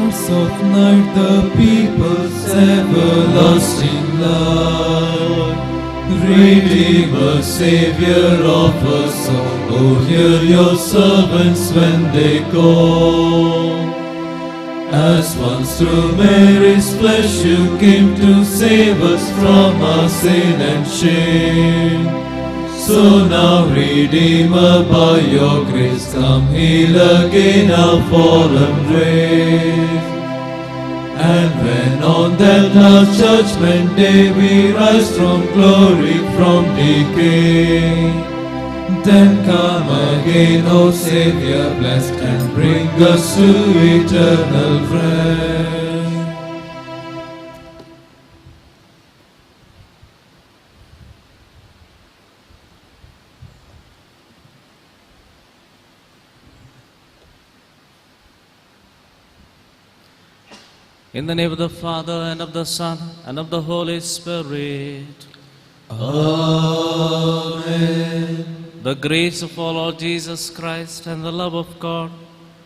hours of night, the people's everlasting light. Redeemer, Savior of us all, oh, hear your servants when they call. As once through Mary's flesh you came to save us from our sin and shame, so now, Redeemer, by your grace, come heal again our fallen race. And when on that last judgment day we rise from glory, from decay, then come again, O Savior blessed, and bring us to eternal rest. In the name of the Father, and of the Son, and of the Holy Spirit. Amen. The grace of our Lord Jesus Christ, and the love of God,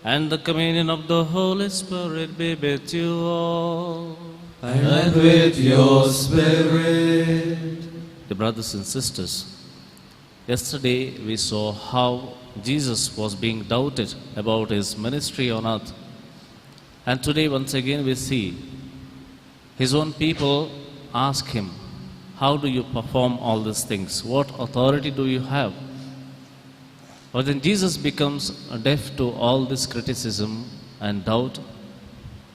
and the communion of the Holy Spirit be with you all. And with your spirit. Dear brothers and sisters, yesterday we saw how Jesus was being doubted about his ministry on earth. And today once again we see his own people ask him, how do you perform all these things? What authority do you have? But then Jesus becomes deaf to all this criticism and doubt.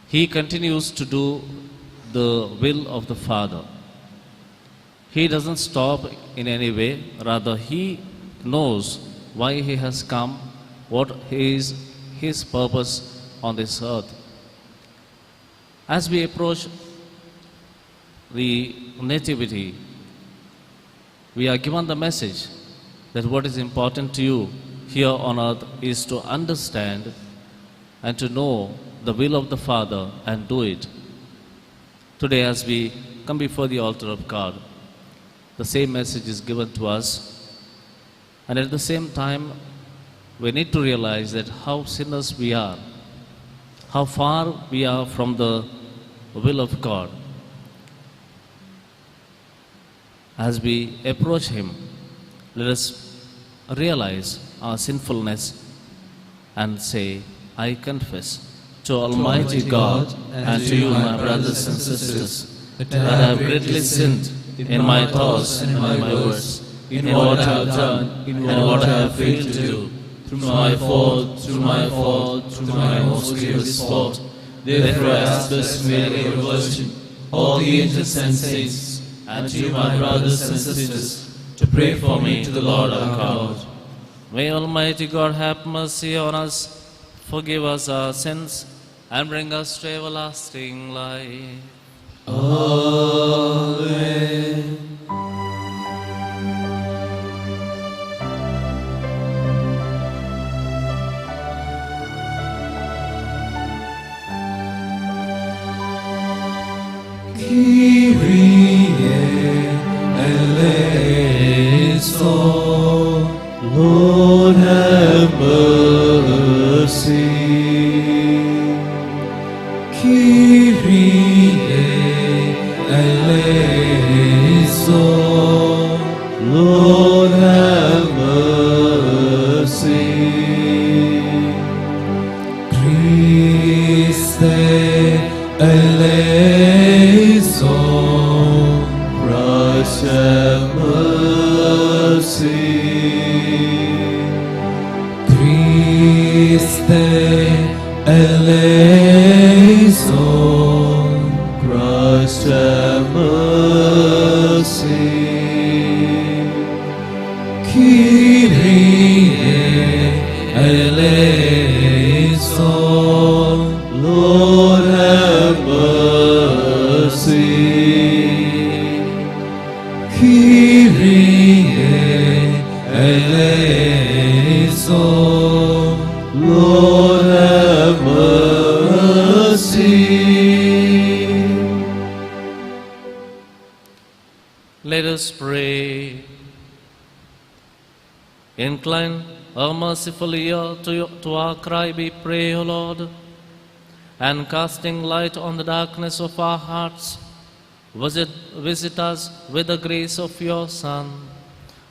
He continues to do the will of the Father. He doesn't stop in any way. Rather, he knows why he has come, what is his purpose on this earth. As we approach the Nativity, we are given the message that what is important to you here on earth is to understand and to know the will of the Father and do it. Today, as we come before the altar of God, the same message is given to us, and at the same time, we need to realize that how sinners we are, how far we are from the will of God. As we approach Him, let us realize our sinfulness and say, I confess to Almighty God and to you, my brothers and sisters, that I have greatly sinned in my thoughts and in my words, in what I have done and what I have failed to do, through my fault, through my most grievous fault. Therefore I ask this Mary, the Virgin, all the angels and saints, and to you, my brothers and sisters, to pray for me to the Lord our God. May Almighty God have mercy on us, forgive us our sins, and bring us to everlasting life. Amen. Kyrie eleison, Lord have mercy. Kyrie eleison, Lord have mercy. Christe eleison, Christ have mercy. Christe eleison, Christ have mercy. Kyrie eleison, Lord have mercy. Kyrie eleison, Lord have mercy. Let us pray. Incline our merciful ear to our cry, we pray, O Lord, and casting light on the darkness of our hearts, visit us with the grace of your Son,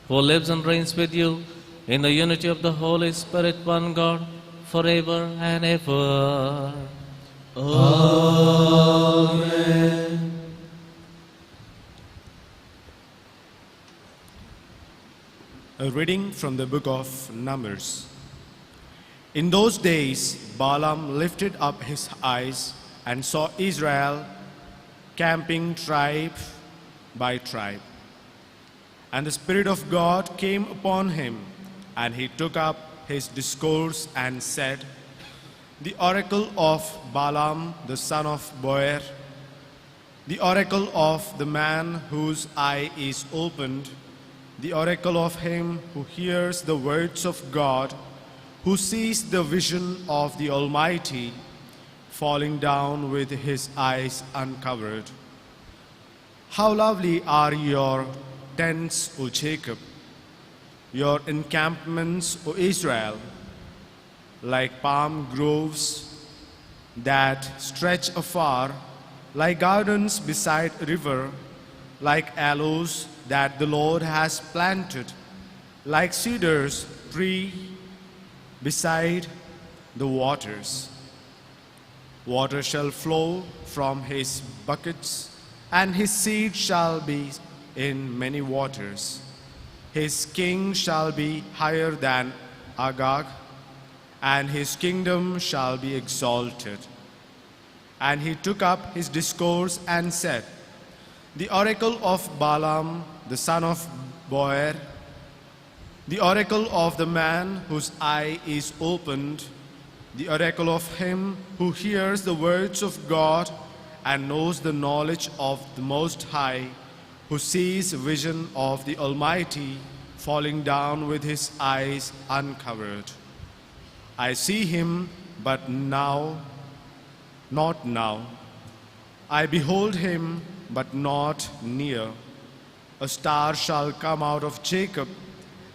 who lives and reigns with you in the unity of the Holy Spirit, one God, forever and ever. Amen. A reading from the book of Numbers. In those days, Balaam lifted up his eyes and saw Israel camping tribe by tribe. And the Spirit of God came upon him, and he took up his discourse and said, The oracle of Balaam, the son of Beor, the oracle of the man whose eye is opened, the oracle of him who hears the words of God, who sees the vision of the Almighty, falling down with his eyes uncovered. How lovely are your tents, O Jacob, your encampments, O Israel, like palm groves that stretch afar, like gardens beside a river, like aloes that the Lord has planted, like cedars tree beside the waters. Water shall flow from his buckets, and his seed shall be in many waters. His king shall be higher than Agag, and his kingdom shall be exalted. And he took up his discourse and said, The oracle of Balaam, the son of Beor, the oracle of the man whose eye is opened, the oracle of him who hears the words of God and knows the knowledge of the Most High, who sees a vision of the Almighty, falling down with his eyes uncovered. I see him, but now, not now. I behold him, but not near. A star shall come out of Jacob,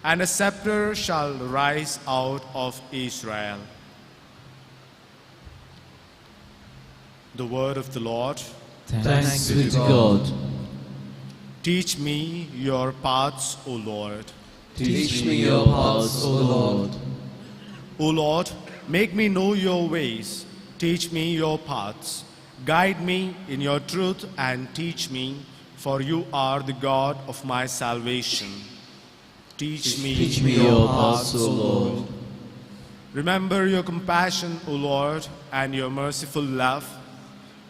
and a scepter shall rise out of Israel. The word of the Lord. Thanks be to God. Teach me your paths, O Lord. Teach me your paths, O Lord. O Lord, make me know your ways. Teach me your paths. Guide me in your truth and teach me, for you are the God of my salvation. Teach me your paths, O Lord. Remember your compassion, O Lord, and your merciful love,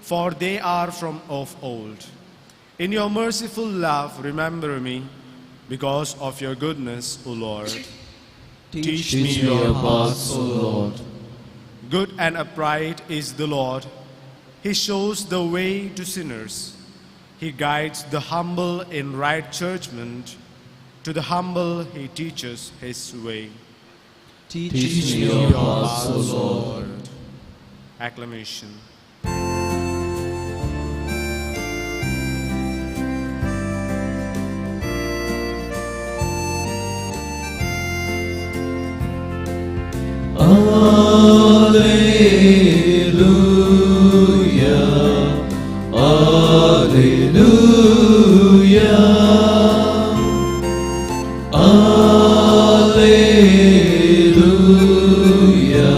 for they are from of old. In your merciful love, remember me, because of your goodness, O Lord. Teach me your paths, O Lord. Good and upright is the Lord. He shows the way to sinners. He guides the humble in right judgment. To the humble he teaches his way. Teach me your paths, O Lord. Acclamation. Alleluia, Alleluia, Alleluia,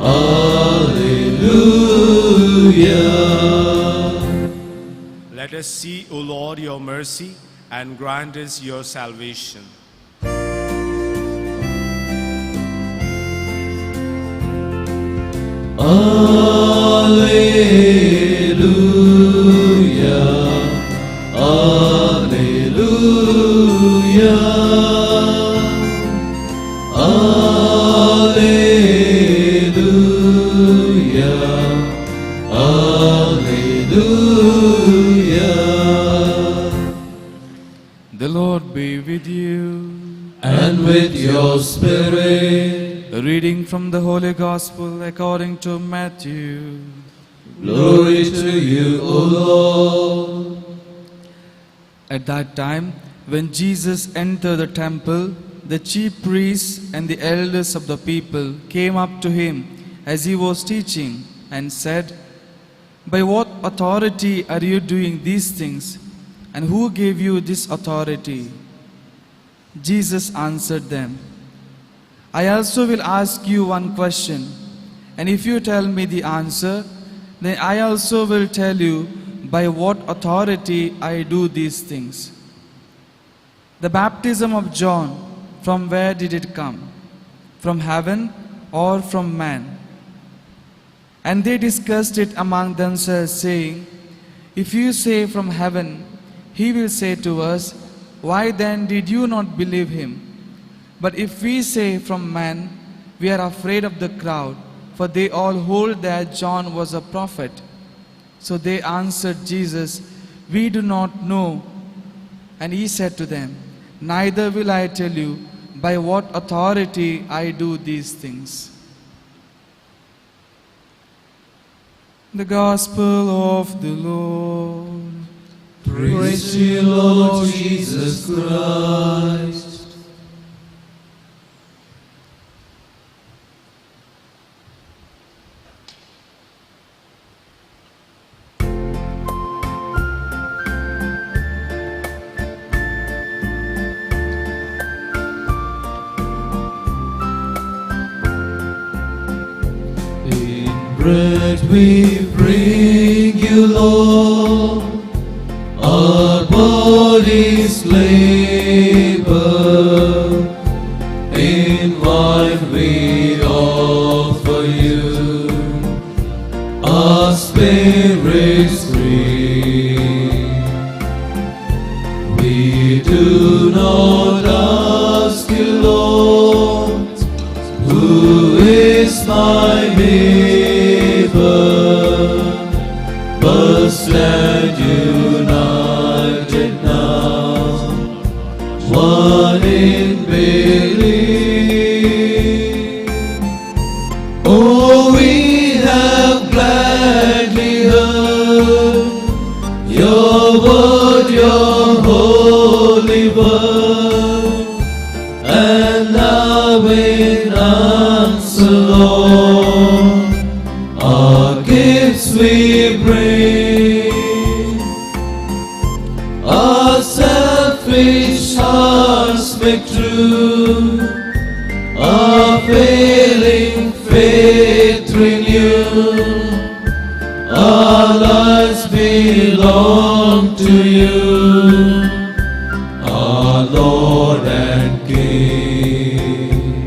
Alleluia. Let us see, O Lord, your mercy and grant us your salvation. Alleluia, Alleluia, Alleluia, Alleluia. The Lord be with you. And with your spirit. A reading from the Holy Gospel according to Matthew. Glory to you, O Lord. At that time, when Jesus entered the temple, the chief priests and the elders of the people came up to him as he was teaching and said, "By what authority are you doing these things? And who gave you this authority?" Jesus answered them, "I also will ask you one question, and if you tell me the answer, then I also will tell you by what authority I do these things. The baptism of John, from where did it come? From heaven or from man?" And they discussed it among themselves, saying, "If you say from heaven, he will say to us, 'Why then did you not believe him?' But if we say from man, we are afraid of the crowd, for they all hold that John was a prophet." So they answered Jesus, "We do not know." And he said to them, "Neither will I tell you by what authority I do these things." The Gospel of the Lord. Praise to you, Lord Jesus Christ. Bread we bring you, Lord, our bodies labor. In wine we offer you, our spirits free. We do not ask you, Lord, who is my but stand united now, one in belief. Oh, we have gladly heard your word, your holy word, and now in answer, Lord, our gifts we bring. Our selfish hearts make true, our failing faith renew. Our lives belong to you, our Lord and King.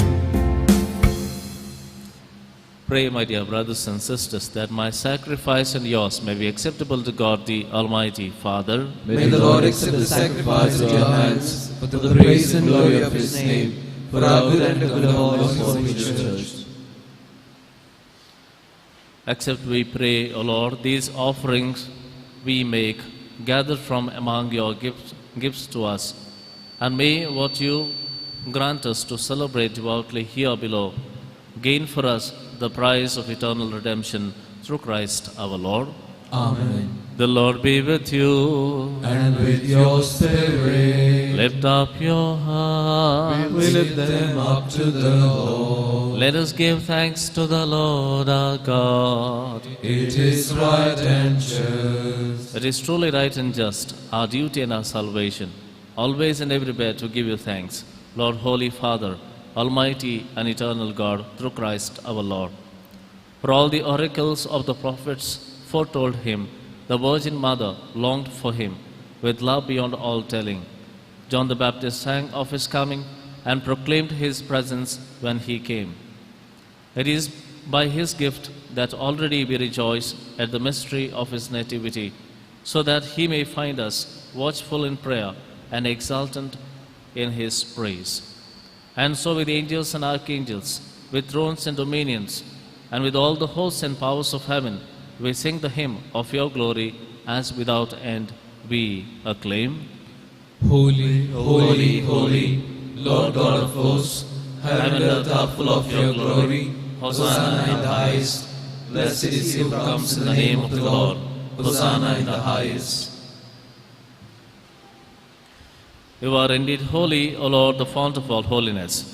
Pray, my dear brothers and sisters, that my sacrifice and yours may be acceptable to God, the Almighty Father. May the Lord accept the sacrifice at your hands for the praise and glory of his name, for our good and the good of all his holy church. Accept, we pray, O Lord, these offerings we make, gathered from among your gifts to us, and may what you grant us to celebrate devoutly here below gain for us the prize of eternal redemption through Christ our Lord. Amen. The Lord be with you. And with your spirit. Lift up your hearts. We lift them up to the Lord. Let us give thanks to the Lord our God. It is right and just. It is truly right and just, our duty and our salvation, always and everywhere to give you thanks, Lord, Holy Father, Almighty and eternal God, through Christ our Lord. For all the oracles of the prophets foretold him, the Virgin Mother longed for him with love beyond all telling. John the Baptist sang of his coming and proclaimed his presence when he came. It is by his gift that already we rejoice at the mystery of his nativity, so that he may find us watchful in prayer and exultant in his praise. And so with angels and archangels, with thrones and dominions, and with all the hosts and powers of heaven, we sing the hymn of your glory, as without end we acclaim. Holy, holy, holy, Lord God of hosts, heaven and earth are full of your glory. Hosanna in the highest. Blessed is he who comes in the name of the Lord. Hosanna in the highest. You are indeed holy, O Lord, the fount of all holiness.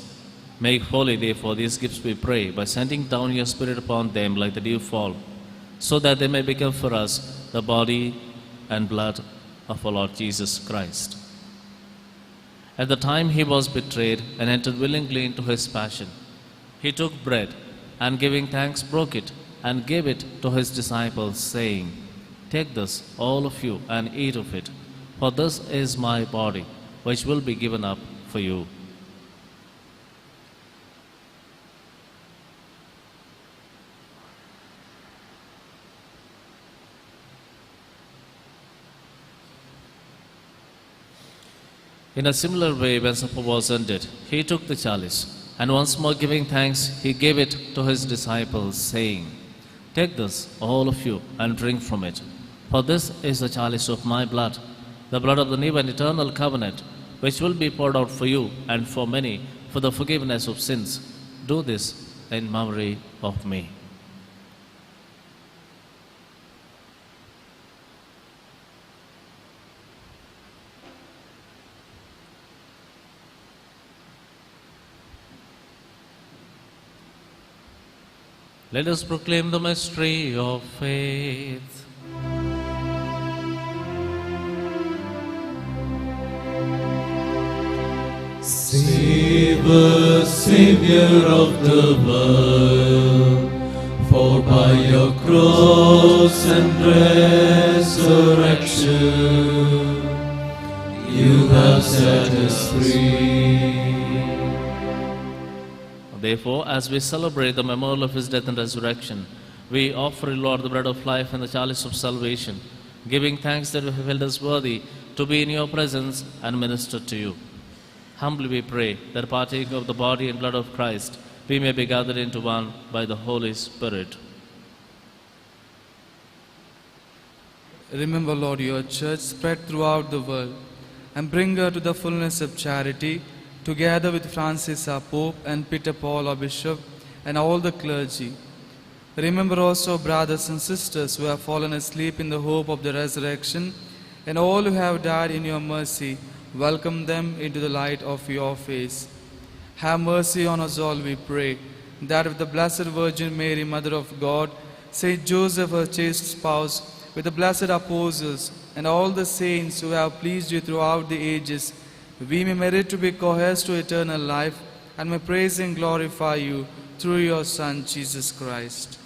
Make holy, therefore, these gifts, we pray, by sending down your Spirit upon them like the dew fall. so that they may become for us the body and blood of our Lord Jesus Christ. At the time he was betrayed and entered willingly into his passion, he took bread and giving thanks broke it and gave it to his disciples, saying, "Take this, all of you, and eat of it, for this is my body, which will be given up for you." In a similar way, when supper was ended, he took the chalice, and once more giving thanks, he gave it to his disciples, saying, "Take this, all of you, and drink from it. For this is the chalice of my blood, the blood of the new and eternal covenant, which will be poured out for you and for many for the forgiveness of sins. Do this in memory of me." Let us proclaim the mystery of faith. Save us, Savior of the world, for by your cross and resurrection you have set us free. Therefore, as we celebrate the memorial of his death and resurrection, we offer, Lord, the bread of life and the chalice of salvation, giving thanks that you have held us worthy to be in your presence and minister to you. Humbly we pray that partaking of the body and blood of Christ, we may be gathered into one by the Holy Spirit. Remember, Lord, your church spread throughout the world, and bring her to the fullness of charity, together with Francis our Pope and Peter Paul our Bishop and all the clergy. Remember also brothers and sisters who have fallen asleep in the hope of the resurrection, and all who have died in your mercy. Welcome them into the light of your face. Have mercy on us all, we pray, that with the Blessed Virgin Mary, Mother of God, Saint Joseph, her chaste spouse, with the blessed apostles and all the saints who have pleased you throughout the ages, we may merit to be co-heirs to eternal life, and may praise and glorify you through your Son, Jesus Christ.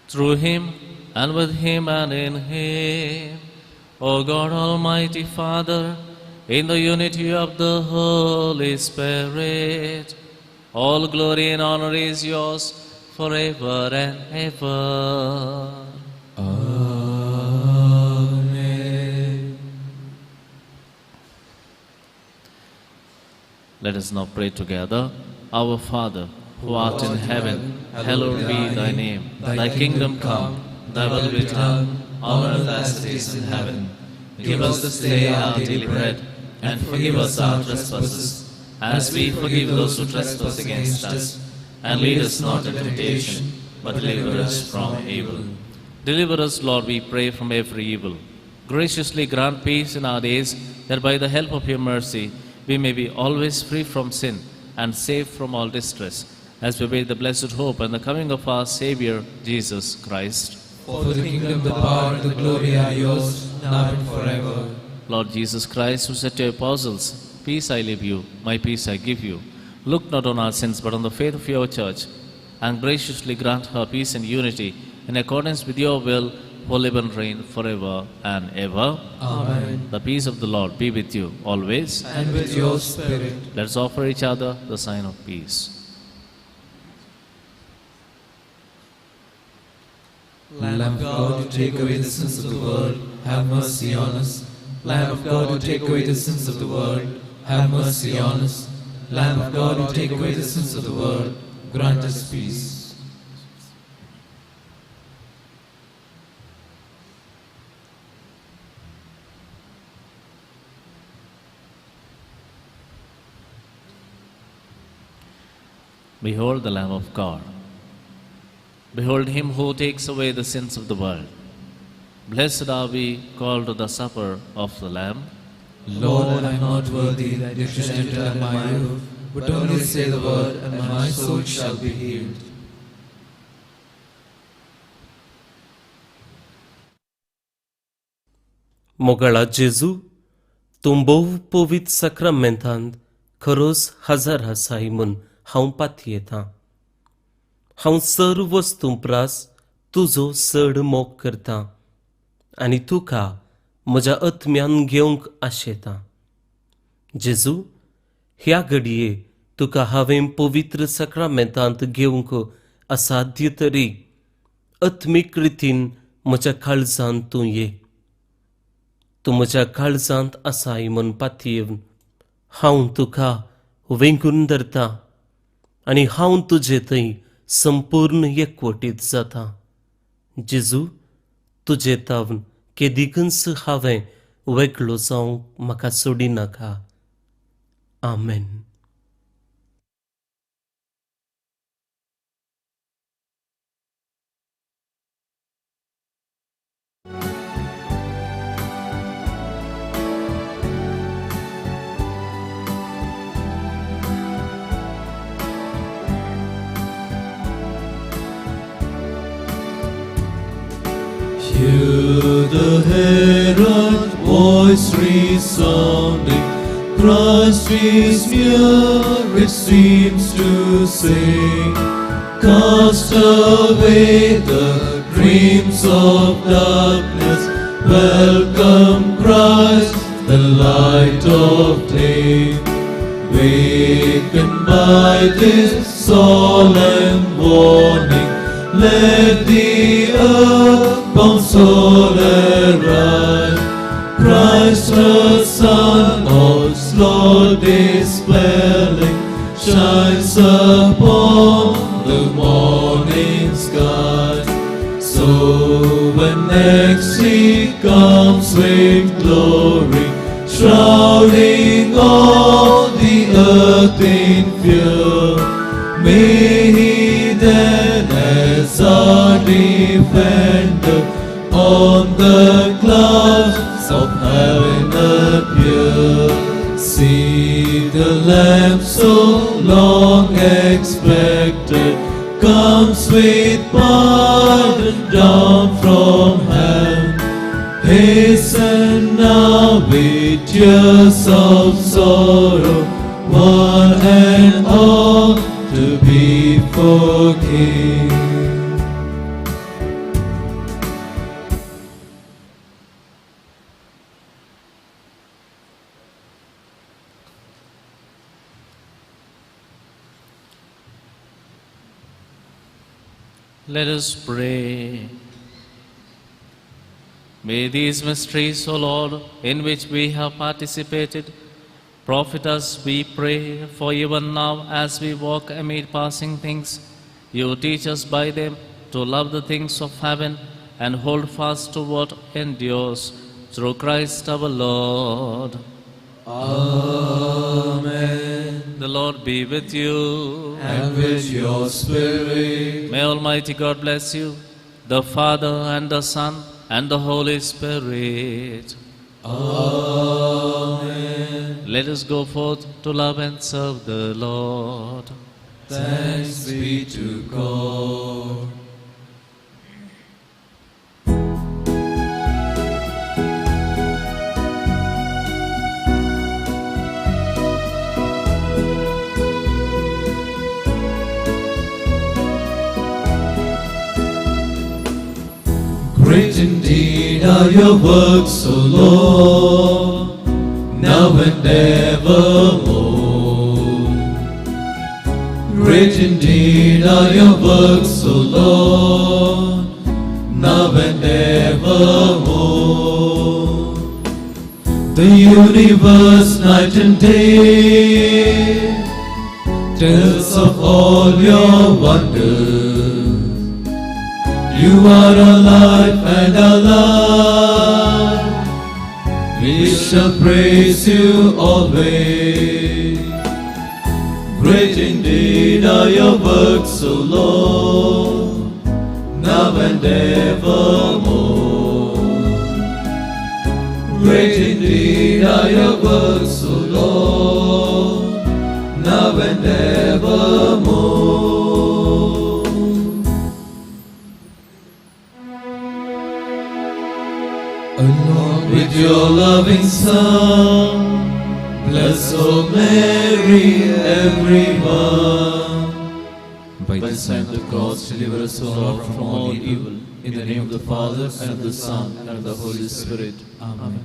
Through him, and with him, and in him, O God, Almighty Father, in the unity of the Holy Spirit, all glory and honor is yours forever and ever. Amen. Let us now pray together. Our Father, who art in heaven, hallowed be thy name. Thy kingdom come, thy will be done, on earth as it is in heaven. Give us this day our daily bread, and forgive us our trespasses, as we forgive those who trespass against us. And lead us not into temptation, but deliver us from evil. Deliver us, Lord, we pray, from every evil. Graciously grant peace in our days, that by the help of your mercy we may be always free from sin and safe from all distress, as we await the blessed hope and the coming of our Saviour, Jesus Christ. For the kingdom, the power, and the glory are yours, now and forever. Lord Jesus Christ, who said to your apostles, "Peace I leave you, my peace I give you," look not on our sins, but on the faith of your church, and graciously grant her peace and unity, in accordance with your will, who live and reign forever and ever. Amen. The peace of the Lord be with you always. And with your spirit. Let us offer each other the sign of peace. Lamb of God, who take away the sins of the world, have mercy on us. Lamb of God, who take away the sins of the world, have mercy on us. Lamb of God, who take away the sins of the world, grant us peace. Behold the Lamb of God. Behold him who takes away the sins of the world. Blessed are we called to the supper of the Lamb. Lord, I am not worthy that you should enter under my roof, But only say the word, and my soul shall be healed. मोगळा जेजू, तूं भोव पवित्र सक्रमेंतांत खरोच हजर आसाय म्हूण हांव पातयेतां. हांव सर्व वस्तू प्रास तुजो चड मोग करतां आनी तुका म्हज्या आत्म्यान घेवंक आशेतां. जेजू, ह्या घडये तुका हांवें पवित्र सक्रमेंतांत घेवंक असाध्य तरी आत्मीक रितीन म्हज्या काळजांत तूं ये. तूं म्हज्या काळजांत आसाय म्हूण पातयेवन हांव तुका वेंगून धरतां आनी हांव तुजे थंय संपूर्ण एकवटीत जातां. जेजू, तुजे तावन केदीकच हांवें वेगळो जावंक म्हाका सोडिनाका. आमेन. Hear the herald voice resounding, Christ is near, it seems to say. Cast away the dreams of darkness, welcome Christ, the light of day. Wakened by this solemn warning, let the earthbound soul arise. Christ the Son of Lord dispelling, shines upon the morning sky. So when next He comes with glory, shrouding all the earth in fear, may He then as our defender on the clouds of heaven appear. See the Lamb so long expected comes with pardon down from heaven. Hasten now with tears of sorrow, one and all to be forgiven. Let us pray. May these mysteries, O Lord, in which we have participated, profit us, we pray, for even now as we walk amid passing things, you teach us by them to love the things of heaven and hold fast to what endures, through Christ our Lord. Amen. The Lord be with you. And with your spirit. May Almighty God bless you, the Father and the Son and the Holy Spirit. Amen. Let us go forth to love and serve the Lord. Thanks be to God. Great indeed are your works, O Lord, now and evermore. Great indeed are your works, O Lord, now and evermore. The universe night and day tells of all your wonders. You are alive and alive. We shall praise you always. Great indeed are your works, O Lord, now and evermore. Great indeed are your works, O Lord, now and forevermore. Along with your loving Son, bless, O Mary, everyone. By the sign of the cross, deliver us, O Lord, from all evil. In the name of the Father, and of the Son, and of the Holy Spirit. Amen.